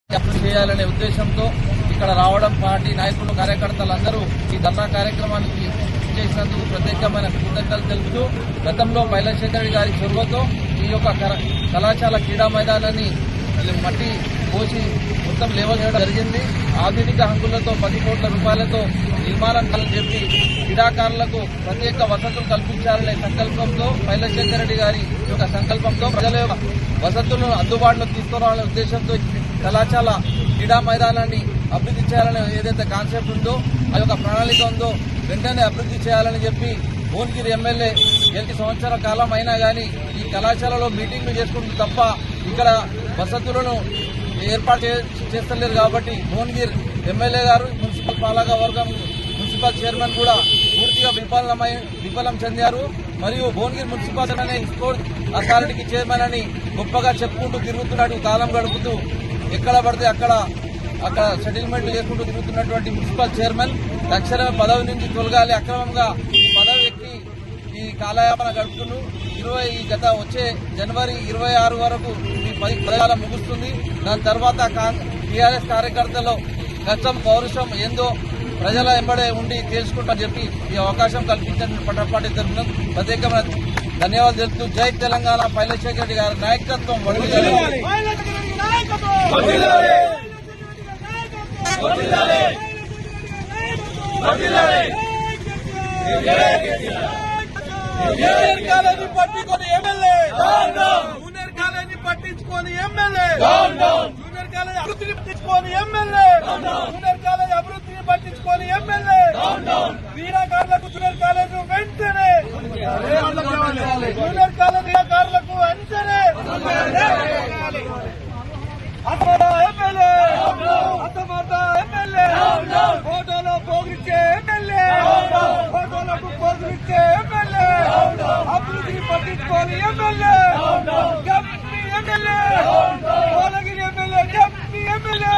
Apply చేయాలనే ఉద్దేశంతో ఇక్కడ రావడం పార్టీ నాయకులు కార్యకర్తలందరూ ఈ ధర్నా కార్యక్రమానికి చేసినందుకు ప్రత్యేకమైన కృతజ్ఞతలు తెలుపుతూ గతంలో పైలశేఖర్ గారి చొరవతో ఈ యొక్క కళాశాల క్రీడా మైదానాన్ని మట్టి పోసి మొత్తం లేవల్ చేయడం జరిగింది. ఆధునిక హంగులతో 10 కోట్ల రూపాయలతో నిర్మాణం చెప్పి క్రీడాకారులకు ప్రత్యేక వసతులు కల్పించాలనే సంకల్పంతో పైలశేఖర్ రెడ్డి గారి యొక్క సంకల్పంతో ప్రజల యొక్క వసతులను అందుబాటులోకి తీసుకురావాలనే ఉద్దేశంతో కళాశాల క్రీడా మైదానాన్ని అభివృద్ధి చేయాలని ఏదైతే కాన్సెప్ట్ ఉందో ఆ యొక్క ప్రణాళిక ఉందో వెంటనే అభివృద్ధి చేయాలని చెప్పి భువనగిరి ఎమ్మెల్యే 7 సంవత్సరాల కాలం అయినా కానీ ఈ కళాశాలలో మీటింగ్లు చేసుకుంటుంది తప్ప ఇక్కడ వసతులను ఏర్పాటు చేస్తలేరు. కాబట్టి భువనగిరి ఎమ్మెల్యే గారు మున్సిపల్ పాలకవర్గం మున్సిపల్ చైర్మన్ కూడా పూర్తిగా విఫలం చెందారు. మరియు భువనగిరి మున్సిపల్ అనే స్పోర్ట్స్ అథారిటీకి చైర్మన్ అని గొప్పగా చెప్పుకుంటూ తిరుగుతున్నట్టు కాలం గడుపుతూ ఎక్కడ పడితే అక్కడ సెటిల్మెంట్ చేసుకుంటూ తిరుగుతున్నటువంటి మున్సిపల్ చైర్మన్ తక్షణమే పదవి నుంచి తొలగాలి. అక్రమంగా ఈ పదవి ఎక్కి ఈ కాలయాపన గడుపుతూ గత వచ్చే జనవరి 26 వరకు ఈ 10 పదకాలం ముగుస్తుంది. దాని తర్వాత టీఆర్ఎస్ కార్యకర్తలు గతం పౌరుషం ఏందో ప్రజల ఎంబడే ఉండి తెలుసుకుంటామని చెప్పి ఈ అవకాశం కల్పించిన పట్టపాటి తరఫున ప్రత్యేకమైన ధన్యవాదాలు తెలుపుతూ జై తెలంగాణ పైలశేఖర్ రెడ్డి గారి నాయకత్వం జూనియర్ కాలేజీ పట్టించుకొని ఎమ్మెల్యే జూనియర్ కాలేజీ పట్టించుకొని ఎమ్మెల్యే జూనియర్ కాలేజీ అభివృద్ధిని పట్టించుకొని ఎమ్మెల్యే జూనియర్ కాలేజీ అభివృద్ధిని పట్టించుకొని ఎమ్మెల్యే క్రీడాకారులకు జూనియర్ కాలేజీ వెంటనే జూనియర్ కాలేజీ క్రీడాకారులకు వెంటనే ఎమ్మెల్యే అత్తమాట ఎమ్మెల్యే ఫోటోలో పోగిచ్చే ఎమ్మెల్యే ఫోటోలకు పోగిచ్చే ఎమ్మెల్యే అభివృద్ధిని పట్టించుకోని MLA MLA Bhuvanagiri MLA MLA